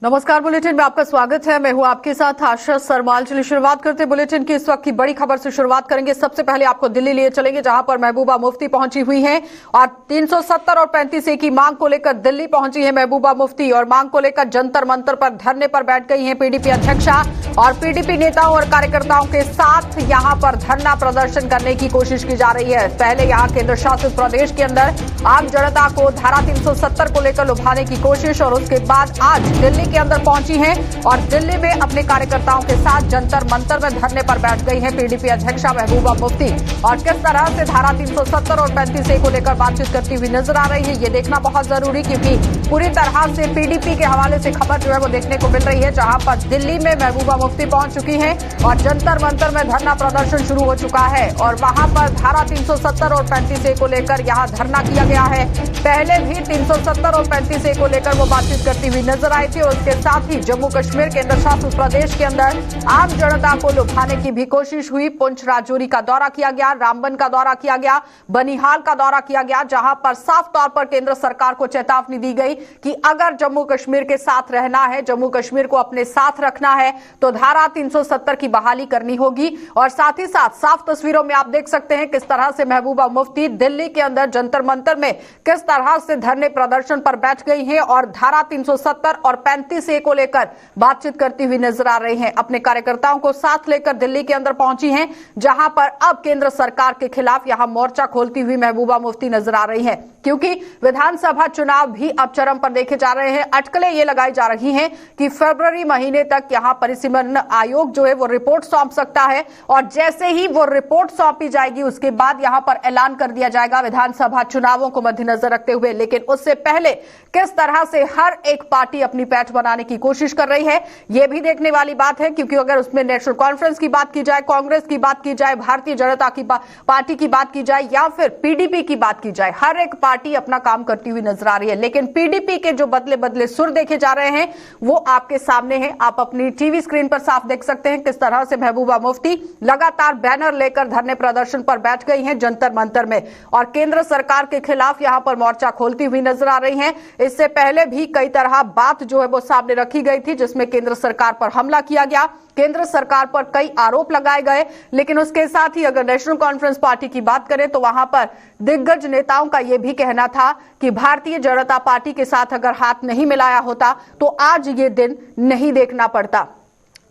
नमस्कार, बुलेटिन में आपका स्वागत है। मैं हूं आपके साथ आशा सरमाल। चलिए शुरुआत करते हैं बुलेटिन की इस वक्त की बड़ी खबर से शुरुआत करेंगे। सबसे पहले आपको दिल्ली लिए चलेंगे, जहां पर महबूबा मुफ्ती पहुंची हुई हैं और 370 और 35A की मांग को लेकर दिल्ली पहुंची है महबूबा मुफ्ती और मांग को लेकर जंतर मंतर पर धरने पर बैठ गई हैं पीडीपी अध्यक्षा और पीडीपी नेताओं और कार्यकर्ताओं के साथ यहां पर धरना प्रदर्शन करने की कोशिश की जा रही है। पहले यहां केंद्र शासित प्रदेश के अंदर आम जनता को धारा 370 को लेकर लुभाने की कोशिश और उसके बाद आज दिल्ली के अंदर पहुंची हैं और दिल्ली में अपने कार्यकर्ताओं के साथ जंतर मंतर में धरने पर बैठ गई हैं पीडीपी अध्यक्षा महबूबा मुफ्ती। और किस तरह से धारा 370 और 35A को लेकर बातचीत करती हुई नजर आ रही है, ये देखना बहुत जरूरी, क्योंकि पूरी तरह से पीडीपी के हवाले से खबर जो है वो देखने को मिल रही है, जहां पर दिल्ली में महबूबा मुफ्ती पहुंच चुकी है और जंतर मंतर में धरना प्रदर्शन शुरू हो चुका है और वहां पर धारा 370 और 35A को लेकर यहां धरना किया गया है। पहले भी 370 और 35A को लेकर वो बातचीत करती हुई नजर आई थी और उसके साथ ही जम्मू कश्मीर केंद्र शासित प्रदेश के अंदर आम जनता को लुभाने की भी कोशिश हुई। पुंछ राजौरी का दौरा किया गया, रामबन का दौरा किया गया, बनिहाल का दौरा किया गया, जहां पर साफ तौर पर केंद्र सरकार को चेतावनी दी गई कि अगर जम्मू कश्मीर के साथ रहना है, जम्मू कश्मीर को अपने साथ रखना है, तो धारा 370 की बहाली करनी होगी। और साथ ही साथ साफ तस्वीरों में आप देख सकते हैं किस तरह से महबूबा मुफ्ती दिल्ली के अंदर जंतर मंतर में किस तरह से धरने प्रदर्शन पर बैठ गई हैं और धारा 370 और 35A को लेकर बातचीत करती हुई नजर आ रही हैं। अपने कार्यकर्ताओं को साथ लेकर दिल्ली के अंदर पहुंची हैं, जहां पर अब केंद्र सरकार के खिलाफ यहां मोर्चा खोलती हुई महबूबा मुफ्ती नजर आ रही हैं, क्योंकि विधानसभा चुनाव भी अब चरम पर देखे जा रहे हैं। अटकलें ये लगाई जा रही हैं कि फरवरी महीने तक यहां परिसीमन आयोग जो है वो रिपोर्ट सौंप सकता है और जैसे ही वो रिपोर्ट सौंपी जाएगी उसके बाद यहां पर ऐलान कर दिया जाएगा विधानसभा चुनावों को मद्देनजर रखते हुए। लेकिन उससे पहले किस तरह से हर एक पार्टी अपनी पैठ बनाने की कोशिश कर रही है, यह भी देखने वाली बात है, क्योंकि अगर उसमें नेशनल कॉन्फ्रेंस की बात की जाए, कांग्रेस की बात की जाए, भारतीय जनता की पार्टी की बात की जाए या फिर पीडीपी की बात की जाए, हर एक पार्टी अपना काम करती हुई नजर आ रही है। लेकिन पीडीपी के जो बदले बदले सुर देखे जा रहे हैं वो आपके सामने हैं। आप अपनी टीवी स्क्रीन पर साफ देख सकते हैं किस तरह से महबूबा मुफ्ती लगातार बैनर लेकर धरने प्रदर्शन पर बैठ गई हैं जंतर मंतर में और केंद्र सरकार के खिलाफ यहां पर मोर्चा खोलती हुई नजर आ रही हैं। इससे पहले भी कई तरह बात जो है वो सामने रखी गई थी, जिसमें केंद्र सरकार पर हमला किया गया, केंद्र सरकार पर कई आरोप लगाए गए। लेकिन उसके साथ ही अगर नेशनल कॉन्फ्रेंस पार्टी की बात करें तो वहां पर दिग्गज नेताओं का यह भी कहना था कि भारतीय जनता पार्टी के साथ अगर हाथ नहीं मिलाया होता तो आज ये दिन नहीं देखना पड़ता।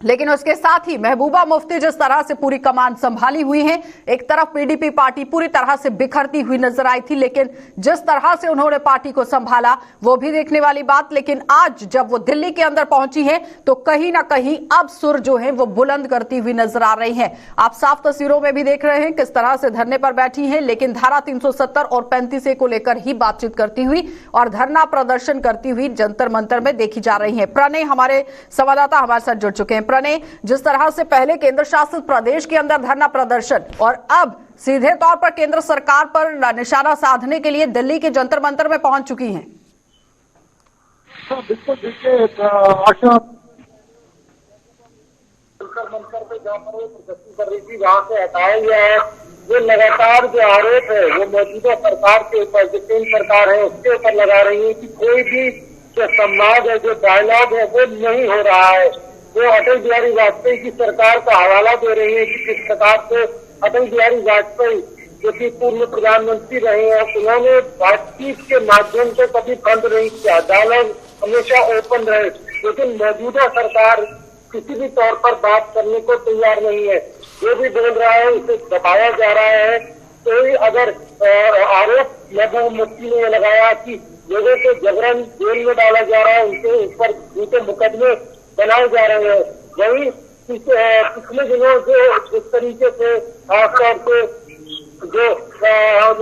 लेकिन उसके साथ ही महबूबा मुफ्ती जिस तरह से पूरी कमान संभाली हुई है, एक तरफ पीडीपी पार्टी पूरी तरह से बिखरती हुई नजर आई थी, लेकिन जिस तरह से उन्होंने पार्टी को संभाला वो भी देखने वाली बात। लेकिन आज जब वो दिल्ली के अंदर पहुंची है तो कहीं ना कहीं अब सुर जो है वो बुलंद करती हुई नजर आ रही है। आप साफ तस्वीरों में भी देख रहे हैं किस तरह से धरने पर बैठी है, लेकिन धारा 370 और 35A को लेकर ही बातचीत करती हुई और धरना प्रदर्शन करती हुई जंतर मंतर में देखी जा रही है। प्रणय हमारे संवाददाता हमारे साथ जुड़ चुके हैं। प्रणय, जिस तरह से पहले केंद्र शासित प्रदेश के अंदर धरना प्रदर्शन और अब सीधे तौर पर केंद्र सरकार पर निशाना साधने के लिए दिल्ली के जंतर मंतर में पहुंच चुकी हैं। तो बिल्कुल देखिए आशा मंत्र पे जहाँ पर वो प्रदर्शन कर रही थी वहां से हटाया गया है। जो लगातार जो आरोप है वो मौजूदा सरकार के ऊपर, जो केंद्र सरकार है उसके ऊपर लगा रही है कि कोई भी जो संवाद है, जो डायलॉग है वो नहीं हो रहा है। वो अटल बिहारी वाजपेयी की सरकार का हवाला दे रही है कि किस प्रकार से अटल बिहारी वाजपेयी जो कि पूर्व प्रधानमंत्री रहे हैं, उन्होंने बातचीत के माध्यम से कभी बंद नहीं किया, डायलॉग हमेशा ओपन रहे। लेकिन मौजूदा सरकार किसी भी तौर पर बात करने को तैयार नहीं है। जो भी बोल रहा है उसे दबाया जा रहा है। कोई अगर आरोप महबूबा मुफ्ती ने लगाया कि लोगों को जबरन जेल में डाला जा रहा है, उनके ऊपर झूठे मुकदमे बनाए जा रहे हैं। वही पिछले दिनों जो जिस तरीके से खासतौर से जो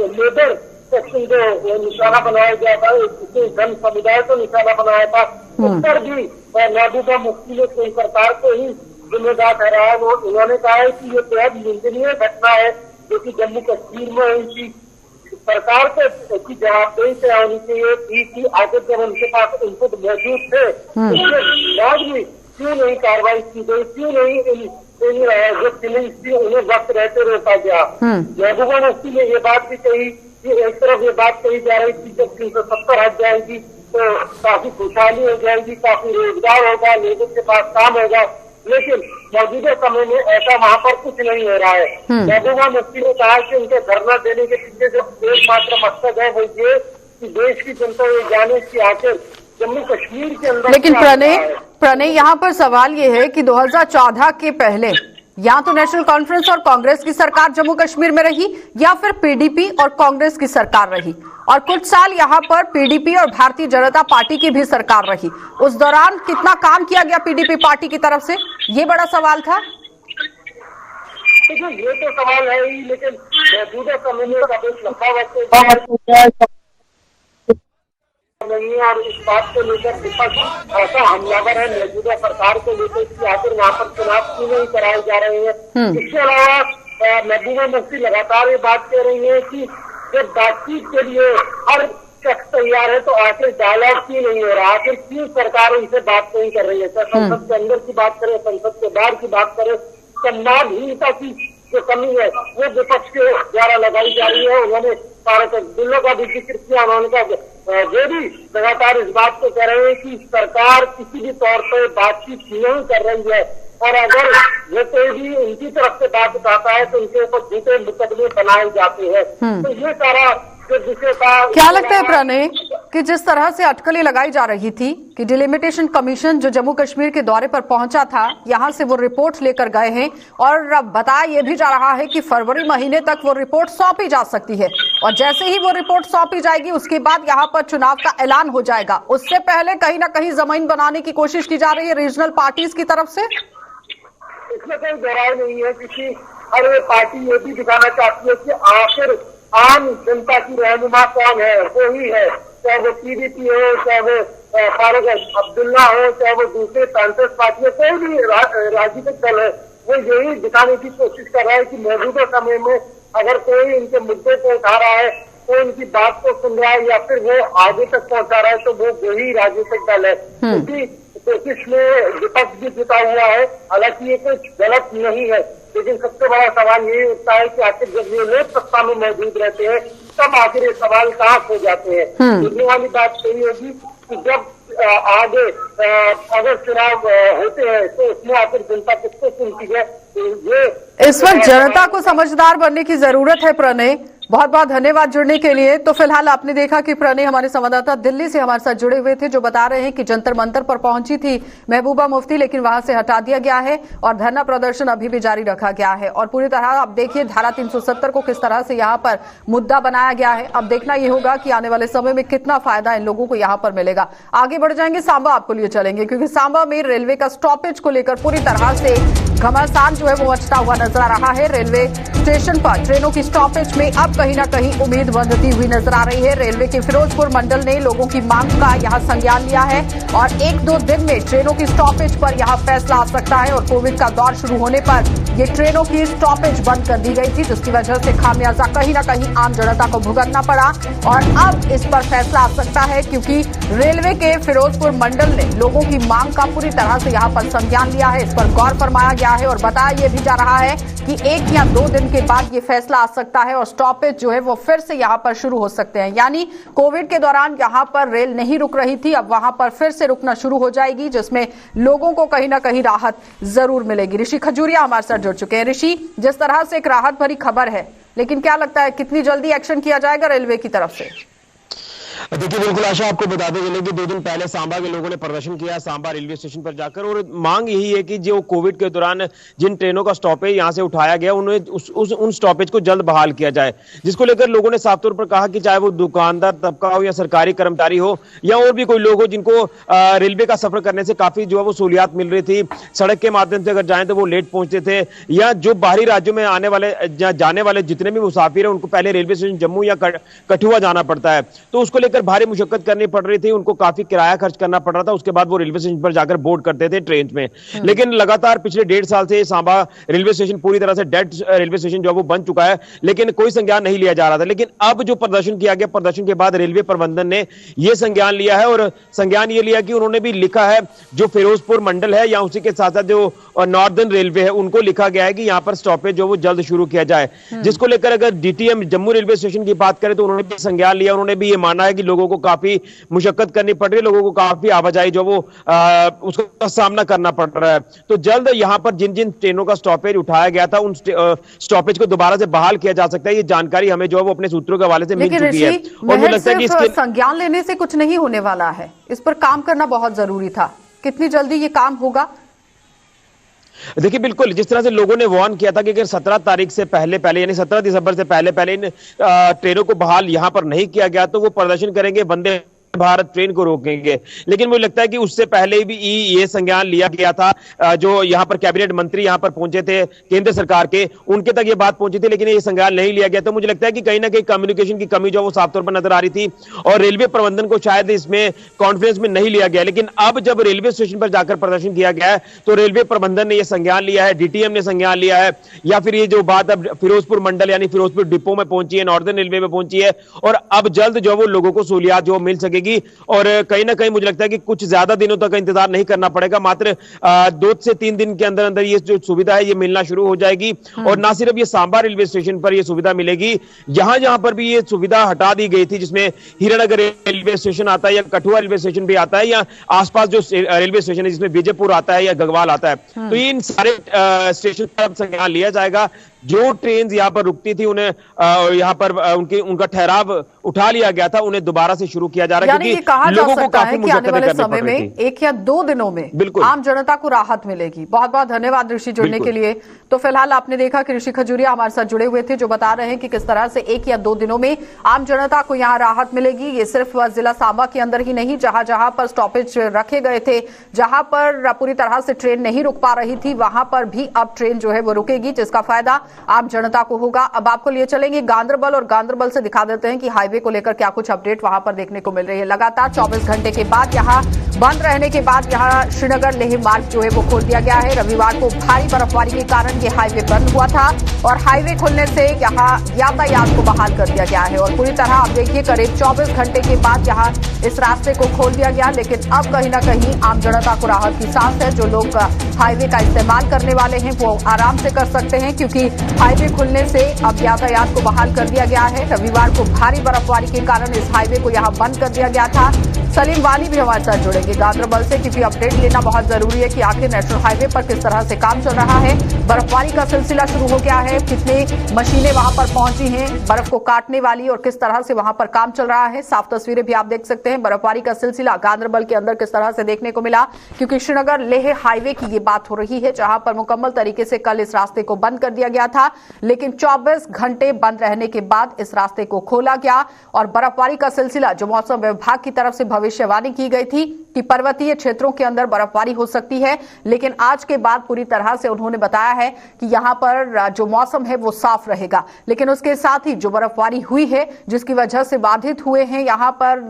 लेबर सेक्शन जो निशाना बनाया गया था, इससे जन समुदाय को निशाना बनाया था, उस पर भी महबूबा मुफ्ती ने केंद्र सरकार को ही जिम्मेदार ठहराया। वो उन्होंने कहा है कि ये बेहद निंदनीय घटना है जो कि जम्मू कश्मीर में इनकी सरकार की जवाबदेही से होनी चाहिए थी कि आगे जब उनके पास इनपुट मौजूद थे उसके बाद भी क्यों नहीं कार्रवाई की गई, क्यों नहीं जो किलिंग थी उन्हें वक्त रहते रोका गया। महबूबा मुफ्ती ने ये बात भी कही कि एक तरफ ये बात कही जा रही थी जब 370 हट जाएगी तो काफी खुशहाली हो जाएगी, काफी रोजगार होगा, लोगों के पास काम होगा। लेकिन मौजूदा समय में ऐसा वहाँ पर कुछ नहीं हो रहा है। महबूबा मुफ्ती ने कहा कि उनके धरना देने के पीछे जो एकमात्र मकसद है वो ये कि देश की जनता ये जाने की आखिर जम्मू कश्मीर के अंदर। लेकिन प्रणय यहाँ पर सवाल ये है कि 2014 के पहले या तो नेशनल कॉन्फ्रेंस और कांग्रेस की सरकार जम्मू कश्मीर में रही या फिर पीडीपी और कांग्रेस की सरकार रही, और कुछ साल यहाँ पर पीडीपी और भारतीय जनता पार्टी की भी सरकार रही। उस दौरान कितना काम किया गया पीडीपी पार्टी की तरफ से, ये बड़ा सवाल था। देखिए ये तो सवाल है ही, लेकिन मौजूदा समय में काफी लंबा वक्त नहीं है और इस बात को लेकर विपक्ष ऐसा हमलावर है मौजूदा सरकार को लेकर कि आखिर वहाँ पर चुनाव क्यों नहीं कराए जा रहे हैं। इसके अलावा महबूबा मुफ्ती लगातार ये बात कह रही है कि जब बातचीत के लिए हर शख्स तैयार है तो आखिर डायलॉग क्यों नहीं हो रहा, आखिर क्यों सरकार उनसे बात नहीं कर रही है। संसद के अंदर की बात करें, संसद के बाहर की बात करें, संवादहीनता की जो कमी है वो विपक्ष के द्वारा लगाई जा रही है। उन्होंने फारूक अब्दुल्ला का भी जिक्र किया, उन्होंने कहा वो भी लगातार इस बात को कह रहे हैं कि सरकार किसी भी तौर पर बातचीत नहीं कर रही है, और अगर वो कोई भी उनकी तरफ से बात उठाता है तो उनके ऊपर झूठे मुकदमे बनाए जाते हैं। तो ये सारा जो विषय था। क्या लगता है प्रणय कि जिस तरह से अटकलें लगाई जा रही थी कि डिलिमिटेशन कमीशन जो जम्मू कश्मीर के दौरे पर पहुंचा था, यहां से वो रिपोर्ट लेकर गए हैं और अब बताया यह भी जा रहा है कि फरवरी महीने तक वो रिपोर्ट सौंपी जा सकती है, और जैसे ही वो रिपोर्ट सौंपी जाएगी उसके बाद यहाँ पर चुनाव का ऐलान हो जाएगा। उससे पहले कहीं ना कहीं जमीन बनाने की कोशिश की जा रही है रीजनल पार्टीज की तरफ से। इसमें कोई दोहराव नहीं है, क्योंकि हर पार्टी ये भी दिखाना चाहती है कि आखिर आम जनता की रहनुमा कौन है, वो ही है। चाहे वो पीडीपी हो, चाहे वो फारूक अब्दुल्ला हो, चाहे वो दूसरे कांग्रेस पार्टी हो, कोई भी राजनीतिक दल है, वो यही दिखाने की कोशिश कर रहा है कि मौजूदा समय में अगर कोई इनके मुद्दे को उठा रहा है, कोई इनकी बात को सुन रहा है या फिर वो आगे तक पहुंचा रहा है, तो वो वही राजनीतिक दल है। क्योंकि कोशिश में विपक्ष भी जुटा हुआ है, हालांकि ये कुछ गलत नहीं है, लेकिन सबसे बड़ा सवाल यही उठता है कि आखिर जब ये लोग सत्ता में मौजूद रहते हैं तब आखिर ये सवाल कहाँ खो जाते हैं। सुनने वाली बात यही होगी कि जब आगे अगर चुनाव होते हैं तो उसमें आखिर जनता किसको सुनती है। ये इस वक्त जनता को समझदार बनने की जरूरत है। प्रणय, बहुत बहुत धन्यवाद जुड़ने के लिए। तो फिलहाल आपने देखा कि प्रणय हमारे संवाददाता दिल्ली से हमारे साथ जुड़े हुए थे, जो बता रहे हैं कि जंतर मंतर पर पहुंची थी महबूबा मुफ्ती, लेकिन वहां से हटा दिया गया है और धरना प्रदर्शन अभी भी जारी रखा गया है। और पूरी तरह आप देखिए धारा 370 को किस तरह से यहाँ पर मुद्दा बनाया गया है। अब देखना ये होगा कि आने वाले समय में कितना फायदा इन लोगों को यहाँ पर मिलेगा। आगे बढ़ जाएंगे, सांबा आपको लिए चलेंगे, क्योंकि सांबा में रेलवे का स्टॉपेज को लेकर पूरी तरह से घमासान जो है वो मचता हुआ नजर आ रहा है। रेलवे स्टेशन पर ट्रेनों की स्टॉपेज में अब कहीं ना कहीं उम्मीद बंधती हुई नजर आ रही है। रेलवे के फिरोजपुर मंडल ने लोगों की मांग का यहां संज्ञान लिया है और 1-2 दिन में ट्रेनों की स्टॉपेज पर यहां फैसला आ सकता है। और कोविड का दौर शुरू होने पर ये ट्रेनों की स्टॉपेज बंद कर दी गई थी, जिसकी वजह से खामियाजा कहीं ना कहीं आम जनता को भुगतना पड़ा। और अब इस पर फैसला आ सकता है, क्योंकि रेलवे के फिरोजपुर मंडल ने लोगों की मांग का पूरी तरह से यहां पर संज्ञान लिया है, इस पर गौर फरमाया गया है। और बताया यह भी जा रहा है कि 1 या 2 दिन के बाद ये फैसला आ सकता है और स्टॉपेज जो है वो फिर से यहाँ पर शुरू हो सकते हैं। यानी कोविड के दौरान यहाँ पर रेल नहीं रुक रही थी, अब वहां पर फिर से रुकना शुरू हो जाएगी, जिसमें लोगों को कहीं ना कहीं राहत जरूर मिलेगी। ऋषि खजूरिया हमारे साथ जुड़ चुके हैं। ऋषि, जिस तरह से एक राहत भरी खबर है, लेकिन क्या लगता है कितनी जल्दी एक्शन किया जाएगा रेलवे की तरफ से? देखिए बिल्कुल आशा, आपको बताते चले कि 2 दिन पहले सांबा के लोगों ने प्रदर्शन किया सांबा रेलवे स्टेशन पर जाकर, और मांग यही है कि जो कोविड के दौरान जिन ट्रेनों का स्टॉपेज यहां से उठाया गया उन्हें उन स्टॉपेज को जल्द बहाल किया जाए, जिसको लेकर लोगों ने साफ तौर पर कहा कि चाहे वो दुकानदार तबका हो या सरकारी कर्मचारी हो या और भी कोई लोग हो जिनको रेलवे का सफर करने से काफी जो है वो सहूलियत मिल रही थी, सड़क के माध्यम से अगर जाए तो वो लेट पहुंचते थे, या जो बाहरी राज्यों में आने वाले जाने वाले जितने भी मुसाफिर है उनको पहले रेलवे स्टेशन जम्मू या कठुआ जाना पड़ता है, तो उसको लेकर भारी मुशक्कत करनी पड़ रही थी, उनको काफी किराया खर्च करना पड़ रहा था, उसके बाद वो रेलवे स्टेशन पर जाकर बोर्ड करते थे ट्रेन में। लेकिन लगातार पिछले 1.5 साल से सांबा रेलवे स्टेशन पूरी तरह से डेड रेलवे स्टेशन जो है वो बन चुका है, लेकिन कोई संज्ञान नहीं लिया जा रहा था। लेकिन अब जो प्रदर्शन किया गया, प्रदर्शन के बाद रेलवे प्रबंधन ने यह संज्ञान लिया है, और संज्ञान ये लिया कि उन्होंने भी लिखा है जो फिरोजपुर मंडल है या उसी के साथ साथ जो नॉर्दर्न रेलवे है उनको लिखा गया है कि यहाँ पर स्टॉपेज जो वो जल्द शुरू किया जाए, जिसको लेकर अगर डीटीएम जम्मू रेलवे स्टेशन की बात करें तो उन्होंने भी संज्ञान लिया, उन्होंने भी ये माना है कि लोगों को काफी मुशक्कत करनी पड़ रही है, लोगों को काफी आवाजाही जो वो उसका सामना करना पड़ रहा है। तो जल्द यहाँ पर जिन जिन ट्रेनों का स्टॉपेज उठाया गया था उन स्टॉपेज को दोबारा से बहाल किया जा सकता है। ये जानकारी हमें जो है वो अपने सूत्रों के हवाले से मिल चुकी है। और मुझे लगता है कि इसके संज्ञान लेने से कुछ नहीं होने वाला है, इस पर काम करना बहुत जरूरी था। कितनी जल्दी ये काम होगा? देखिए बिल्कुल, जिस तरह से लोगों ने वार्न किया था कि अगर 17 तारीख से पहले यानी 17 दिसंबर से पहले इन ट्रेनों को बहाल यहां पर नहीं किया गया तो वो प्रदर्शन करेंगे, वंदे भारत ट्रेन को रोकेंगे। लेकिन मुझे लगता है कि उससे पहले भी ये संज्ञान लिया गया था। जो यहां पर कैबिनेट मंत्री यहां पर पहुंचे थे केंद्र सरकार के, उनके तक ये बात पहुंची थी, लेकिन ये संज्ञान नहीं लिया गया। तो मुझे लगता है कि कहीं ना कहीं कम्युनिकेशन की कमी जो वो साफ तौर पर नजर आ रही थी और रेलवे प्रबंधन को शायद इसमें कॉन्फ्रेंस में नहीं लिया गया। लेकिन अब जब रेलवे स्टेशन पर जाकर प्रदर्शन किया गया है तो रेलवे प्रबंधन ने यह संज्ञान लिया है, डीटीएम ने संज्ञान लिया है, या फिर ये जो बात अब फिरोजपुर मंडल यानी फिरोजपुर डिपो में पहुंची है, नॉर्दर्न रेलवे में पहुंची है, और अब जल्द जो वो लोगों को सहूलियात जो मिल सकेगी। और कहीं ना कहीं मुझे लगता है कि कुछ ज्यादा दिनों तक इंतजार नहीं करना पड़ेगा, मात्र 2 से 3 दिन के अंदर अंदर ये जो सुविधा है ये मिलना शुरू हो जाएगी। और ना सिर्फ ये सांबा रेलवे स्टेशन पर ये सुविधा मिलेगी, जहां पर भी ये सुविधा हटा दी गई थी, जिसमें हीरानगर रेलवे स्टेशन आता है या कठुआ रेलवे स्टेशन भी आता है या आसपास जो रेलवे स्टेशन है जिसमें विजयपुर आता है या गगवाल आता है, तो इन सारे स्टेशन पर संज्ञान लिया जाएगा। जो ट्रेन यहां पर रुकती थी उन्हें यहां पर उनका ठहराव उठा लिया गया था, उन्हें दोबारा से शुरू किया जा रहा है, क्योंकि लोगों को काफी आने वाले समय में 1 या 2 दिनों में आम जनता को राहत मिलेगी। बहुत बहुत धन्यवाद ऋषि जुड़ने के लिए। तो फिलहाल आपने देखा कि ऋषि खजूरिया हमारे साथ जुड़े हुए थे, जो बता रहे हैं कि किस तरह से 1 या 2 दिनों में आम जनता को यहाँ राहत मिलेगी। ये सिर्फ जिला सांबा के अंदर ही नहीं, जहां जहां पर स्टॉपेज रखे गए थे, जहां पर पूरी तरह से ट्रेन नहीं रुक पा रही थी, वहां पर भी अब ट्रेन जो है वो रुकेगी, जिसका फायदा आम जनता को होगा। अब आपको लिए चलेंगे गांदरबल, और गांदरबल से दिखा देते हैं कि हाईवे को लेकर क्या कुछ अपडेट वहां पर देखने को मिल रही है। लगातार 24 घंटे के बाद यहां बंद रहने के बाद यहां श्रीनगर लेह मार्ग जो है वो खोल दिया गया है। रविवार को भारी बर्फबारी के कारण ये हाईवे बंद हुआ था और हाईवे खुलने से यहां यातायात को बहाल कर दिया गया है। और पूरी तरह आप देखिए करीब 24 घंटे के बाद यहां इस रास्ते को खोल दिया गया, लेकिन अब कहीं ना कहीं आम जनता को राहत की सांस है। जो लोग हाईवे का इस्तेमाल करने वाले हैं वो आराम से कर सकते हैं, क्योंकि हाईवे खुलने से अब यातायात को बहाल कर दिया गया है। रविवार को भारी बर्फबारी के कारण इस हाईवे को यहां बंद कर दिया गया था। सलीम वानी भी हमारे साथ जुड़ेंगे गांदरबल से, क्योंकि अपडेट लेना बहुत जरूरी है कि आखिर नेशनल हाईवे पर किस तरह से काम चल रहा है। बर्फबारी का सिलसिला शुरू हो गया है, कितनी मशीनें वहां पर पहुंची हैं बर्फ को काटने वाली, और किस तरह से वहां पर काम चल रहा है। साफ तस्वीरें भी आप देख सकते हैं। बर्फबारी का सिलसिला गांदरबल के अंदर किस तरह से देखने को मिला, क्योंकि श्रीनगर लेह हाईवे की ये बात हो रही है, जहां पर मुकम्मल तरीके से कल इस रास्ते को बंद कर दिया गया था, लेकिन 24 घंटे बंद रहने के बाद इस रास्ते को खोला गया। और बर्फबारी का सिलसिला, जो मौसम विभाग की तरफ से भविष्यवाणी की गई थी कि पर्वतीय क्षेत्रों के अंदर बर्फबारी हो सकती है, लेकिन आज के बाद पूरी तरह से उन्होंने बताया है कि यहां पर जो मौसम है वो साफ रहेगा। लेकिन उसके साथ ही जो बर्फबारी हुई है, जिसकी वजह से बाधित हुए हैं यहां पर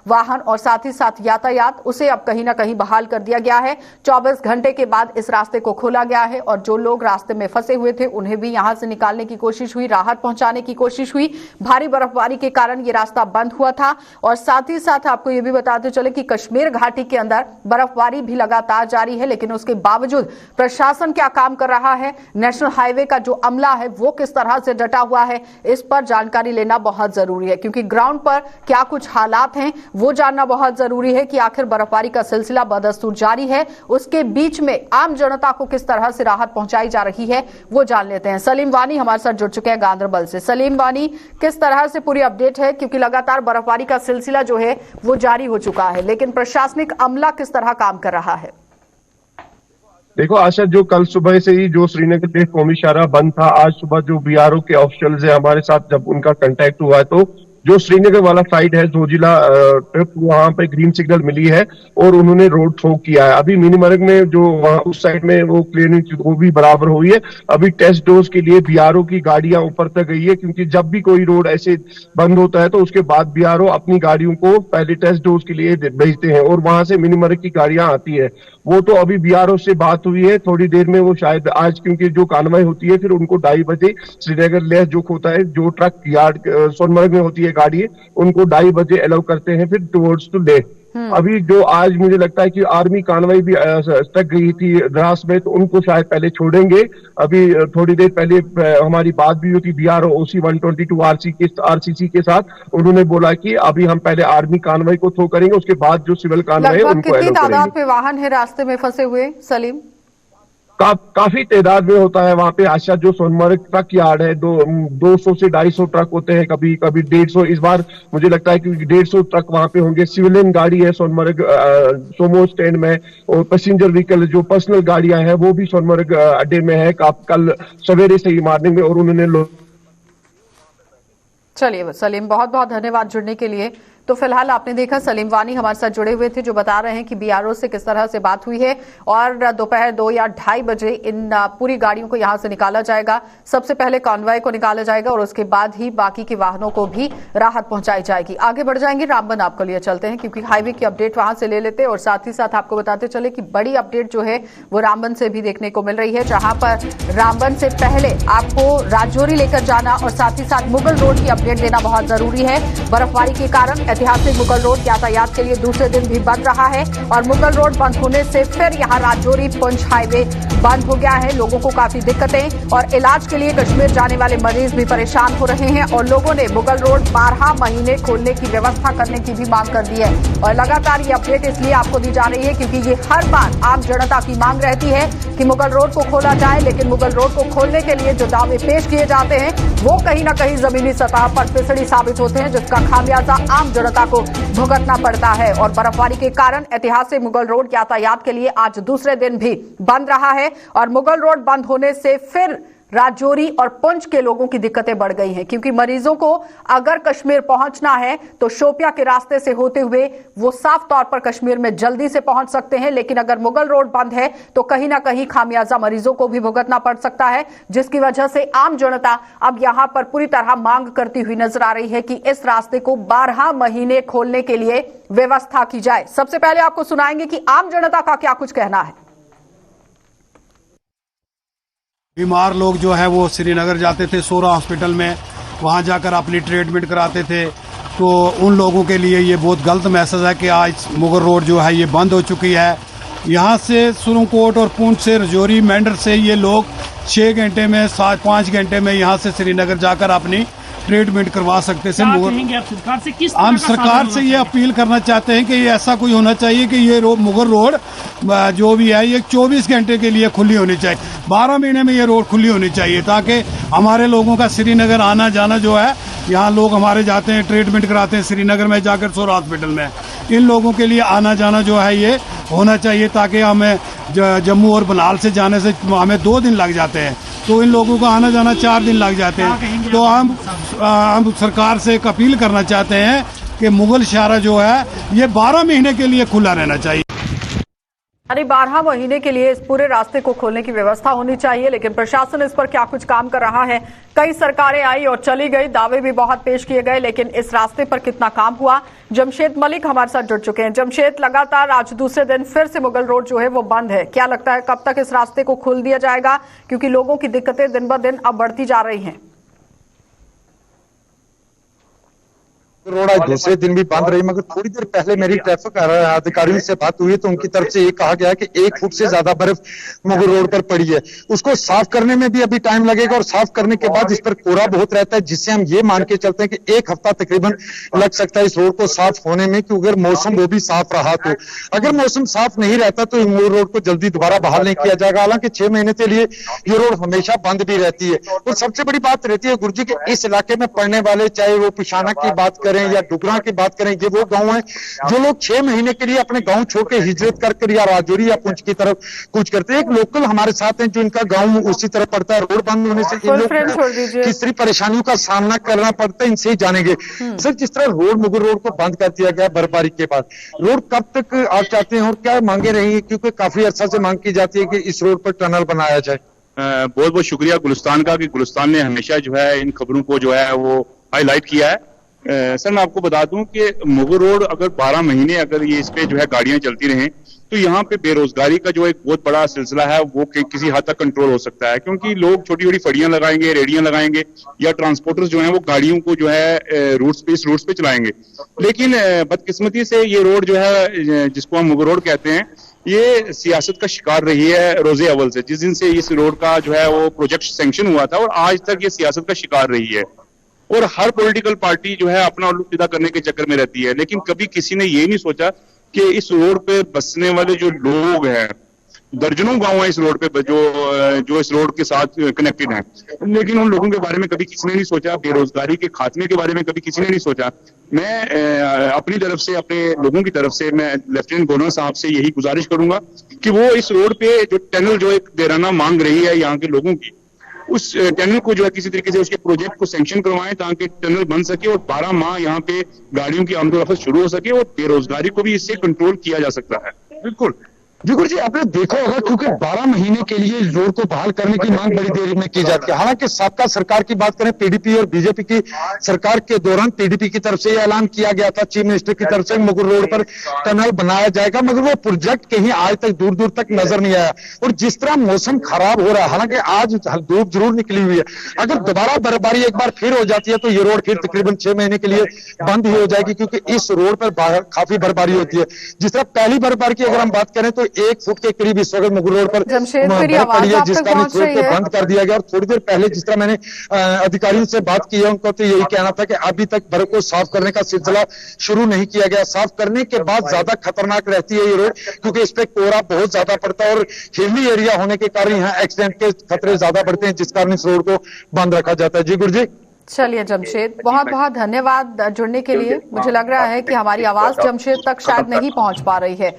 वाहन और साथ ही साथ यातायात, उसे अब कहीं ना कहीं बहाल कर दिया गया है। 24 घंटे के बाद इस रास्ते को खोला गया है और जो लोग रास्ते में फंसे हुए थे उन्हें भी यहां से निकालने की कोशिश हुई, राहत पहुंचाने की कोशिश हुई। भारी बर्फबारी के कारण ये रास्ता बंद हुआ था। और साथ ही साथ आपको ये भी बताते चले कि कश्मीर घाटी के अंदर बर्फबारी भी लगातार जारी है, लेकिन उसके बावजूद प्रशासन क्या काम कर रहा है, नेशनल हाईवे का जो अमला है वो किस तरह से डटा हुआ है, इस पर जानकारी लेना बहुत जरूरी है, क्योंकि ग्राउंड पर क्या कुछ हालात हैं वो जानना बहुत जरूरी है कि आखिर बर्फबारी का सिलसिला बदस्तूर जारी है, उसके बीच में आम जनता को किस तरह से राहत पहुंचाई जा रही है वो जान लेते हैं। सलीम वानी हमारे साथ जुड़ चुके हैं गांदरबल से। सलीम वानी, किस तरह से पूरी अपडेट है, क्योंकि लगातार बर्फबारी का सिलसिला जो है वो जारी हो चुका है, लेकिन प्रशासनिक अमला किस तरह काम कर रहा है? देखो आशा, जो कल सुबह से ही जो श्रीनगर लेह कौमी शाहराह बंद था, आज सुबह जो बीआरओ के ऑफिशियल्स है हमारे साथ जब उनका कांटेक्ट हुआ तो जो श्रीनगर वाला साइड है जोजिला ट्रिप, वहां पे ग्रीन सिग्नल मिली है और उन्होंने रोड थ्रो किया है। अभी मिनीमर्ग में जो वहां उस साइड में वो क्लियरिंग वो भी बराबर हुई है। अभी टेस्ट डोज के लिए बीआरओ की गाड़ियां ऊपर तक गई है, क्योंकि जब भी कोई रोड ऐसे बंद होता है तो उसके बाद बीआरओ अपनी गाड़ियों को पहले टेस्ट डोज के लिए भेजते हैं और वहां से मिनीमर्ग की गाड़ियां आती है। वो तो अभी बीआरओ से बात हुई है, थोड़ी देर में वो शायद आज, क्योंकि जो कार्रवाई होती है फिर उनको 2:30 बजे श्रीनगर लेह जो होता है, जो ट्रक यार्ड सोनमर्ग में होती है गाड़ी, उनको 2:30 बजे अलाउ करते हैं फिर टुवर्ड्स टू लेह। अभी जो आज मुझे लगता है कि आर्मी कार्रवाई भी स्टक गई थी द्रास में, तो उनको शायद पहले छोड़ेंगे। अभी थोड़ी देर पहले हमारी बात भी हुई थी BRO OC 122 RCC के साथ। उन्होंने बोला कि अभी हम पहले आर्मी कार्रवाई को थ्रो करेंगे, उसके बाद जो सिविल कार्रवाई है उनको कितनी एलो तादाद करेंगे। में वाहन है रास्ते में फंसे हुए सलीम? काफी तादाद में होता है वहां पे। आशा जो सोनमर्ग ट्रक यार्ड है, 200 से 250 ट्रक होते हैं, कभी कभी 150। इस बार मुझे लगता है कि 150 ट्रक वहां पे होंगे। सिविलियन गाड़ी है सोनमर्ग सोमो स्टैंड में, और पैसेंजर व्हीकल जो पर्सनल गाड़ियां हैं वो भी सोनमर्ग अड्डे में है कल सवेरे से ही मॉर्निंग में। और उन्होंने चलिए सलीम, बहुत बहुत धन्यवाद जुड़ने के लिए। तो फिलहाल आपने देखा सलीम वानी हमारे साथ जुड़े हुए थे, जो बता रहे हैं कि BRO से किस तरह से बात हुई है और दोपहर 2 या 2:30 बजे इन पूरी गाड़ियों को यहां से निकाला जाएगा। सबसे पहले कॉन्वॉय को निकाला जाएगा और उसके बाद ही बाकी के वाहनों को भी राहत पहुंचाई जाएगी। आगे बढ़ जाएंगे, रामबन आपके लिए चलते हैं क्योंकि हाईवे की अपडेट वहां से ले लेते हैं और साथ ही साथ आपको बताते चले कि बड़ी अपडेट जो है वो रामबन से भी देखने को मिल रही है, जहां पर रामबन से पहले आपको राजौरी लेकर जाना और साथ ही साथ मुगल रोड की अपडेट देना बहुत जरूरी है। बर्फबारी के कारण ऐतिहासिक मुगल रोड यातायात के लिए दूसरे दिन भी बंद रहा है और मुगल रोड बंद होने से फिर यहां राजौरी पुंछ हाईवे बंद हो गया है। लोगों को काफी दिक्कतें और इलाज के लिए कश्मीर जाने वाले मरीज भी परेशान हो रहे हैं और लोगों ने मुगल रोड 12 महीने खोलने की व्यवस्था करने की भी मांग कर दी है। और लगातार ये अपडेट इसलिए आपको दी जा रही है क्योंकि ये हर बार आम जनता की मांग रहती है कि मुगल रोड को खोला जाए, लेकिन मुगल रोड को खोलने के लिए जो दावे पेश किए जाते हैं वो कहीं ना कहीं जमीनी सतह पर फिसड़ी साबित होते हैं, जिसका खामियाजा आम जनता को भुगतना पड़ता है। और बर्फबारी के कारण ऐतिहासिक मुगल रोड यातायात के लिए आज दूसरे दिन भी बंद रहा है और मुगल रोड बंद होने से फिर राजौरी और पुंछ के लोगों की दिक्कतें बढ़ गई हैं क्योंकि मरीजों को अगर कश्मीर पहुंचना है तो शोपिया के रास्ते से होते हुए वो साफ तौर पर कश्मीर में जल्दी से पहुंच सकते हैं, लेकिन अगर मुगल रोड बंद है तो कहीं ना कहीं खामियाजा मरीजों को भी भुगतना पड़ सकता है, जिसकी वजह से आम जनता अब यहां पर पूरी तरह मांग करती हुई नजर आ रही है कि इस रास्ते को 12 महीने खोलने के लिए व्यवस्था की जाए। सबसे पहले आपको सुनाएंगे कि आम जनता का क्या कुछ कहना है। बीमार लोग जो है वो श्रीनगर जाते थे सोरा हॉस्पिटल में, वहाँ जाकर अपनी ट्रीटमेंट कराते थे, तो उन लोगों के लिए ये बहुत गलत मैसेज है कि आज मुगल रोड जो है ये बंद हो चुकी है। यहाँ से सुरंगकोट और पुंछ से राजौरी मेंढर से ये लोग 6 घंटे में 5 घंटे में यहाँ से श्रीनगर जाकर अपनी ट्रीटमेंट करवा सकते थे। हम सरकार से ये अपील करना चाहते हैं कि ये ऐसा कोई होना चाहिए कि ये मुगल रोड जो भी है ये 24 घंटे के लिए खुली होनी चाहिए, 12 महीने में ये रोड खुली होनी चाहिए ताकि हमारे लोगों का श्रीनगर आना जाना जो है, यहाँ लोग हमारे जाते हैं ट्रीटमेंट कराते हैं श्रीनगर में जाकर सोरा हॉस्पिटल में, इन लोगों के लिए आना जाना जो है ये होना चाहिए ताकि हमें जम्मू और बनाल से जाने से हमें 2 दिन लग जाते हैं, तो इन लोगों का आना जाना 4 दिन लग जाते हैं। तो हम सरकार से एक अपील करना चाहते हैं कि मुगल शाहरा जो है ये 12 महीने के लिए खुला रहना चाहिए। यानी 12 महीने के लिए इस पूरे रास्ते को खोलने की व्यवस्था होनी चाहिए, लेकिन प्रशासन इस पर क्या कुछ काम कर रहा है। कई सरकारें आई और चली गई, दावे भी बहुत पेश किए गए, लेकिन इस रास्ते पर कितना काम हुआ। जमशेद मलिक हमारे साथ जुड़ चुके हैं। जमशेद, लगातार आज दूसरे दिन फिर से मुगल रोड जो है वो बंद है, क्या लगता है कब तक इस रास्ते को खोल दिया जाएगा, क्योंकि लोगों की दिक्कतें दिन ब दिन अब बढ़ती जा रही हैं। रोड आज दूसरे दिन भी बंद रही, मगर थोड़ी देर पहले मेरी ट्रैफिक अधिकारियों से बात हुई तो उनकी तरफ से ये कहा गया कि 1 फुट से ज्यादा बर्फ मुगल रोड पर पड़ी है, उसको साफ करने में भी अभी टाइम लगेगा और साफ करने के बाद इस पर कोहरा बहुत रहता है, जिससे हम ये मान के चलते हैं कि 1 हफ्ता तकरीबन लग सकता है इस रोड को साफ होने में, क्योंकि अगर मौसम वो भी साफ रहा तो। अगर मौसम साफ नहीं रहता तो मुगल रोड को जल्दी दोबारा बहाल नहीं किया जाएगा, हालांकि 6 महीने के लिए ये रोड हमेशा बंद भी रहती है। और सबसे बड़ी बात रहती है गुरुजी के इस इलाके में पड़ने वाले, चाहे वो पिशाना की बात करें या डुगरा की बात करें, ये वो गांव है जो लोग 6 महीने के लिए अपने गांव छोड़ के हिजरत कर या राजौरी या पुंछ की तरफ कुछ करते हैं। एक लोकल हमारे साथ हैं जो इनका गांव उसी तरफ पड़ता है, रोड बंद होने से इन लोगों को किस तरह परेशानियों का सामना करना पड़ता है, इनसे ही जानेंगे। सर, जिस तरह मुगल रोड को बंद कर दिया गया बर्फबारी के बाद, रोड कब तक आप चाहते हैं और क्या मांगे रहेंगी, क्योंकि काफी अर्सा से मांग की जाती है कि इस रोड पर टनल बनाया जाए। बहुत बहुत शुक्रिया गुलिस्तान का कि गुलिस्तान ने हमेशा जो है इन खबरों को जो है वो हाईलाइट किया है। सर, मैं आपको बता दूं कि मुगल रोड अगर 12 महीने अगर ये इस पे जो है गाड़ियां चलती रहें तो यहाँ पे बेरोजगारी का जो एक बहुत बड़ा सिलसिला है वो किसी हद तक कंट्रोल हो सकता है, क्योंकि लोग छोटी छोटी फड़ियां लगाएंगे, रेडियां लगाएंगे, या ट्रांसपोर्टर्स जो है वो गाड़ियों को जो है रूट्स पे चलाएंगे। लेकिन बदकिस्मती से ये रोड जो है जिसको हम मुगल रोड कहते हैं, ये सियासत का शिकार रही है रोजे अव्वल से। जिस दिन से इस रोड का जो है वो प्रोजेक्ट सैंक्शन हुआ था और आज तक ये सियासत का शिकार रही है, और हर पॉलिटिकल पार्टी जो है अपना उल्लू सीधा करने के चक्कर में रहती है। लेकिन कभी किसी ने ये नहीं सोचा कि इस रोड पे बसने वाले जो लोग हैं, दर्जनों गांव है इस रोड पे जो इस रोड के साथ कनेक्टेड हैं, लेकिन उन लोगों के बारे में कभी किसी ने नहीं सोचा। बेरोजगारी के खात्मे के बारे में कभी किसी ने नहीं सोचा। मैं अपनी तरफ से, अपने लोगों की तरफ से, मैं लेफ्टिनेंट गवर्नर साहब से यही गुजारिश करूंगा कि वो इस रोड पे जो टनल जो एक देराना मांग रही है यहाँ के लोगों की, उस टनल को जो है किसी तरीके से उसके प्रोजेक्ट को सैंक्शन करवाएं ताकि टनल बन सके और 12 माह यहाँ पे गाड़ियों की आमदोरफ्त शुरू हो सके और बेरोजगारी को भी इससे कंट्रोल किया जा सकता है। बिल्कुल जी गुरु जी, आपने देखा होगा क्योंकि 12 महीने के लिए इस रोड को बहाल करने की मांग बड़ी देर में की जाती है। हालांकि साबका सरकार की बात करें, पीडीपी और बीजेपी की सरकार के दौरान पीडीपी की तरफ से यह ऐलान किया गया था, चीफ मिनिस्टर की तरफ से, मुगल रोड पर टनल बनाया जाएगा, मगर वो प्रोजेक्ट कहीं आज तक दूर दूर तक नजर नहीं आया। और जिस तरह मौसम खराब हो रहा है, हालांकि आज धूप जरूर निकली हुई है, अगर दोबारा बर्फबारी एक बार फिर हो जाती है तो ये रोड फिर तकरीबन 6 महीने के लिए बंद ही हो जाएगी, क्योंकि इस रोड पर काफी बर्फबारी होती है। जिस तरह पहली बर्फबारी की अगर हम बात करें तो 1 फुट के करीब इस वक्त मुगल रोड पर बर्फ पड़ी है, जिसका रोड को बंद कर दिया गया। और थोड़ी देर पहले जिस तरह मैंने अधिकारियों से बात की है, उनको तो यही कहना था कि अभी तक बर्फ को साफ करने का सिलसिला शुरू नहीं किया गया। साफ करने के बाद ज्यादा खतरनाक रहती है ये रोड, क्योंकि इस पे कोहरा बहुत ज्यादा पड़ता है और हिली एरिया होने के कारण यहाँ एक्सीडेंट के खतरे ज्यादा बढ़ते हैं, जिस कारण इस रोड को बंद रखा जाता है। जी गुरु जी। चलिए जमशेद, बहुत बहुत धन्यवाद जुड़ने के लिए। मुझे लग रहा है कि हमारी आवाज जमशेद तक शायद नहीं पहुंच पा रही है,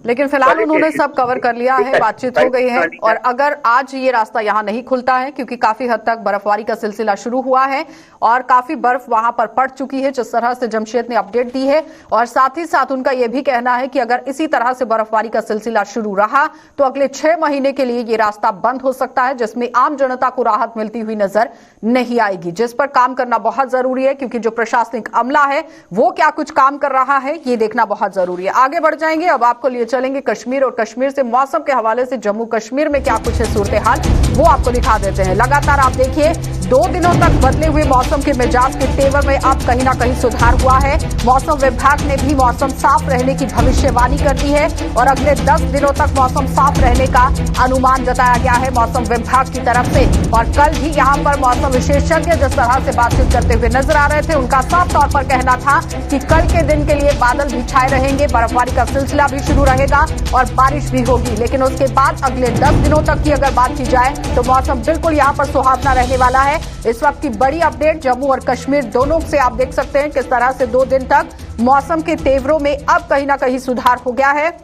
लेकिन फिलहाल उन्होंने सब कवर कर लिया है, बातचीत हो गई है। और अगर आज ये रास्ता यहाँ नहीं खुलता है, क्योंकि काफी हद तक बर्फबारी का सिलसिला शुरू हुआ है और काफी बर्फ वहां पर पड़ चुकी है, जिस तरह से जमशेद ने अपडेट दी है, और साथ ही साथ उनका यह भी कहना है कि अगर इसी तरह से बर्फबारी का सिलसिला शुरू रहा तो अगले 6 महीने के लिए ये रास्ता बंद हो सकता है, जिसमें आम जनता को राहत मिलती हुई नजर नहीं आएगी, जिस पर काम करना बहुत जरूरी है। क्योंकि जो प्रशासनिक अमला है वो क्या कुछ काम कर रहा है ये देखना बहुत जरूरी है। आगे बढ़ जाएंगे, अब आपको लिए चलेंगे कश्मीर, और कश्मीर से मौसम के हवाले से जम्मू कश्मीर में क्या कुछ है सूरत हाल, वो आपको दिखा देते हैं। लगातार आप देखिए 2 दिनों तक बदले हुए मौसम के मिजाज के तेवर में अब कहीं ना कहीं सुधार हुआ है। मौसम विभाग ने भी मौसम साफ रहने की भविष्यवाणी कर दी है और अगले 10 दिनों तक मौसम साफ रहने का अनुमान जताया गया है मौसम विभाग की तरफ से। और कल भी यहाँ पर मौसम विशेषज्ञ जिस तरह से बातचीत करते हुए नजर आ रहे थे, उनका साफ तौर पर कहना था कि कल के दिन के लिए बादल भी छाए रहेंगे, बर्फबारी का सिलसिला भी शुरू रहेगा और बारिश भी होगी। लेकिन उसके बाद अगले 10 दिनों तक की अगर बात की जाए तो मौसम बिल्कुल यहाँ पर सुहावना रहने वाला है। इस वक्त की बड़ी अपडेट जम्मू और कश्मीर दोनों से आप देख सकते हैं किस तरह से 2 दिन तक मौसम के तेवरों में अब कहीं ना कहीं सुधार हो गया है।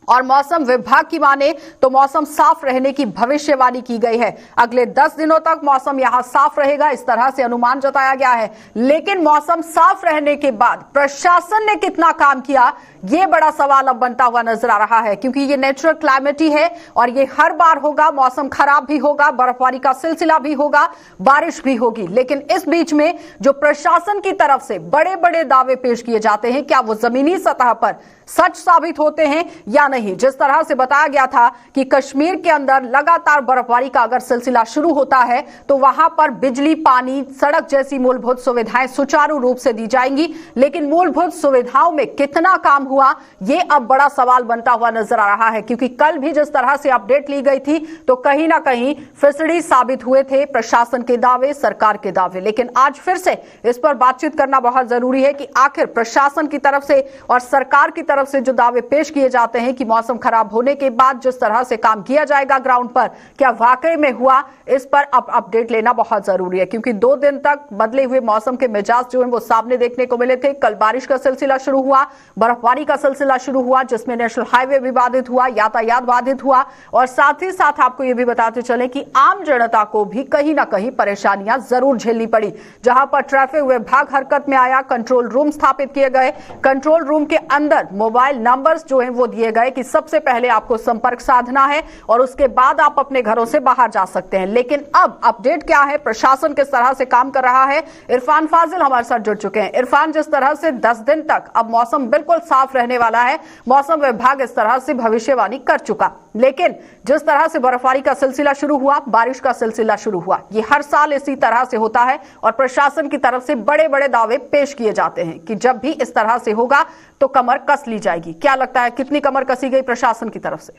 और मौसम विभाग की माने तो मौसम साफ रहने की भविष्यवाणी की गई है। अगले 10 दिनों तक मौसम यहां साफ रहेगा, इस तरह से अनुमान जताया गया है। लेकिन मौसम साफ रहने के बाद प्रशासन ने कितना काम किया, ये बड़ा सवाल अब बनता हुआ नजर आ रहा है, क्योंकि ये नेचुरल क्लाइमेटी है और ये हर बार होगा। मौसम खराब भी होगा, बर्फबारी का सिलसिला भी होगा, बारिश भी होगी, लेकिन इस बीच में जो प्रशासन की तरफ से बड़े बड़े दावे पेश किए जाते हैं, क्या वो जमीनी सतह पर सच साबित होते हैं या नहीं। जिस तरह से बताया गया था कि कश्मीर के अंदर लगातार बर्फबारी का अगर सिलसिला शुरू होता है तो वहां पर बिजली, पानी, सड़क जैसी मूलभूत सुविधाएं सुचारू रूप से दी जाएंगी, लेकिन मूलभूत सुविधाओं में कितना काम हुआ ये अब बड़ा सवाल बनता हुआ नजर आ रहा है। क्योंकि कल भी जिस तरह से अपडेट ली गई थी तो कहीं ना कहीं फिसड़ी साबित हुए थे प्रशासन के दावे, सरकार के दावे। लेकिन आज फिर से इस पर बातचीत करना बहुत जरूरी है कि आखिर प्रशासन की तरफ से और सरकार की तरफ से जो दावे पेश किए जाते हैं कि मौसम खराब होने के बाद जिस तरह से काम किया जाएगा ग्राउंड पर, क्या वाकई में हुआ, इस पर अब अपडेट लेना बहुत जरूरी है। क्योंकि 2 दिन तक बदले हुए मौसम के मिजाज जो है वो सामने देखने को मिले थे। कल बारिश का सिलसिला शुरू हुआ, बर्फबारी का सिलसिला शुरू हुआ, जिसमें नेशनल हाईवे भी बाधित हुआ, यातायात बाधित हुआ, और साथ ही साथ आपको यह भी बताते चले कि आम जनता को भी कहीं ना कहीं परेशानियां जरूर झेलनी पड़ी। जहां पर ट्रैफिक विभाग हरकत में आया, कंट्रोल रूम स्थापित किए गए, कंट्रोल रूम के अंदर मोबाइल नंबर्स जो हैं वो दिए गए कि सबसे पहले आपको संपर्क साधना है और उसके बाद आप अपने घरों से बाहर जा सकते हैं। लेकिन अब अपडेट क्या है, प्रशासन किस तरह से काम कर रहा है, इरफान फाजिल हमारे साथ जुड़ चुके हैं। इरफान, जिस तरह से 10 दिन तक अब मौसम बिल्कुल साफ रहने वाला है, मौसम विभाग इस तरह से भविष्यवाणी कर चुका, लेकिन जिस तरह से बर्फबारी का सिलसिला शुरू हुआ, बारिश का सिलसिला शुरू हुआ, ये हर साल इसी तरह से होता है और प्रशासन की तरफ से बड़े बड़े दावे पेश किए जाते हैं कि जब भी इस तरह से होगा तो कमर कस ली जाएगी। क्या लगता है, कितनी कमर कसी गई प्रशासन की तरफ से?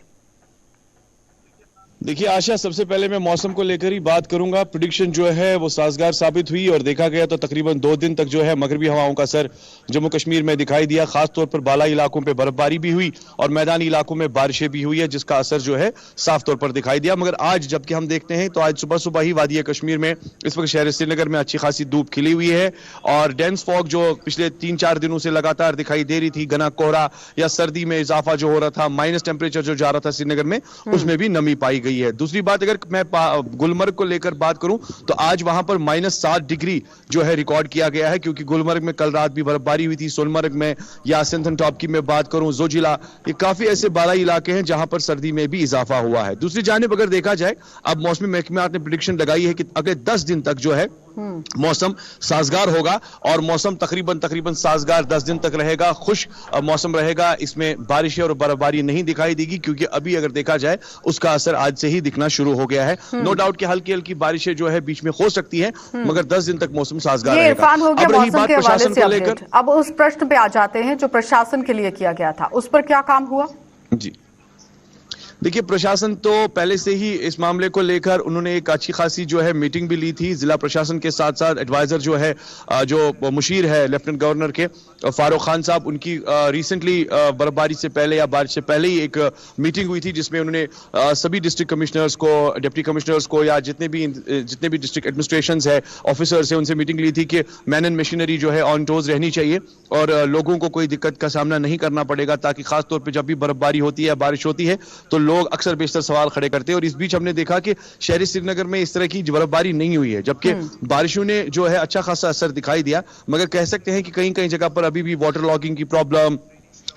देखिए आशा, सबसे पहले मैं मौसम को लेकर ही बात करूंगा। प्रेडिक्शन जो है वो साजगार साबित हुई और देखा गया तो तकरीबन 2 दिन तक जो है मगरबी हवाओं का असर जम्मू कश्मीर में दिखाई दिया। खासतौर पर बालाई इलाकों पे बर्फबारी भी हुई और मैदानी इलाकों में बारिशें भी हुई है, जिसका असर जो है साफ तौर पर दिखाई दिया। मगर आज जबकि हम देखते हैं तो आज सुबह सुबह ही वादिया कश्मीर में इस वक्त शहर श्रीनगर में अच्छी खासी धूप खिली हुई है और डेंस फॉग जो पिछले 3-4 दिनों से लगातार दिखाई दे रही थी, घना कोहरा या सर्दी में इजाफा जो हो रहा था, माइनस टेम्परेचर जो जा रहा था श्रीनगर में, उसमें भी नमी पाई गई है। दूसरी बात, अगर मैं गुलमर्ग को लेकर बात करूं तो आज वहां पर -7 डिग्री जो है रिकॉर्ड किया गया है, क्योंकि गुलमर्ग में कल रात भी बर्फबारी हुई थी। सोनमर्ग में या सिंथन टॉप की मैं बात करूं, जोजिला, ये काफी ऐसे बालाई इलाके हैं जहां पर सर्दी में भी इजाफा हुआ है। दूसरी जानिब अगर देखा जाए, अब मौसमी महकमात ने प्रेडिक्शन लगाई है कि अगले 10 दिन तक जो है मौसम साजगार होगा और मौसम तकरीबन साजगार 10 दिन तक रहेगा, खुश मौसम रहेगा। इसमें बारिशें और बर्फबारी नहीं दिखाई देगी, क्योंकि अभी अगर देखा जाए उसका असर आज से ही दिखना शुरू हो गया है। नो डाउट कि हल्की हल्की बारिशें जो है बीच में हो सकती है, मगर 10 दिन तक मौसम साजगार रहेगा। इरफान हो गया अब रही मौसम बात के हवाले प्रशासन से को अपडेट। लेकर, अब उस प्रश्न पे आ जाते हैं जो प्रशासन के लिए किया गया था, उस पर क्या काम हुआ? जी देखिए, प्रशासन तो पहले से ही इस मामले को लेकर उन्होंने एक अच्छी खासी जो है मीटिंग भी ली थी जिला प्रशासन के साथ साथ। एडवाइजर जो है, जो मुशीर है लेफ्टिनेंट गवर्नर के फारूक खान साहब, उनकी रिसेंटली बर्फबारी से पहले या बारिश से पहले ही एक मीटिंग हुई थी, जिसमें उन्होंने सभी डिस्ट्रिक्ट कमिश्नर्स को, डिप्टी कमिश्नर्स को या जितने भी डिस्ट्रिक्ट एडमिनिस्ट्रेशंस है, ऑफिसर्स है, उनसे मीटिंग ली थी कि मैन एंड मशीनरी जो है ऑन टोज रहनी चाहिए और लोगों को कोई दिक्कत का सामना नहीं करना पड़ेगा, ताकि खासतौर पर जब भी बर्फबारी होती है, बारिश होती है, तो लोग अक्सर बेशतर सवाल खड़े करते हैं। और इस बीच हमने देखा कि शहरी श्रीनगर में इस तरह की बर्फबारी नहीं हुई है, जबकि बारिशों ने जो है अच्छा खासा असर दिखाई दिया। मगर कह सकते हैं कि कहीं कहीं जगह पर अभी भी वाटर लॉगिंग की प्रॉब्लम,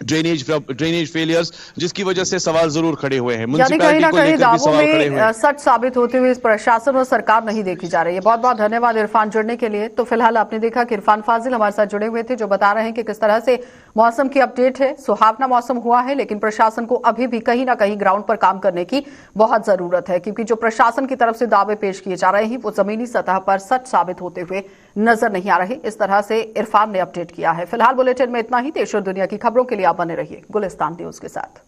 ड्रेनेज फेलियर्स, जिसकी वजह से सवाल जरूर खड़े हुए हैं। यानी कहीं ना कहीं दावों में सच साबित होते हुए प्रशासन और सरकार नहीं देखी जा रही है। बहुत बहुत धन्यवाद इरफान जुड़ने के लिए। तो फिलहाल आपने देखा कि इरफान फाजिल हमारे साथ जुड़े हुए थे, जो बता रहे हैं कि किस तरह से मौसम की अपडेट है। सुहावना मौसम हुआ है, लेकिन प्रशासन को अभी भी कहीं ना कहीं ग्राउंड पर काम करने की बहुत जरूरत है, क्योंकि जो प्रशासन की तरफ से दावे पेश किए जा रहे हैं वो जमीनी सतह पर सच साबित होते हुए नजर नहीं आ रहे। इस तरह से इरफान ने अपडेट किया है। फिलहाल बुलेटिन में इतना ही। देश और दुनिया की खबरों के लिए आप बने रहिए गुलिस्तान न्यूज के साथ।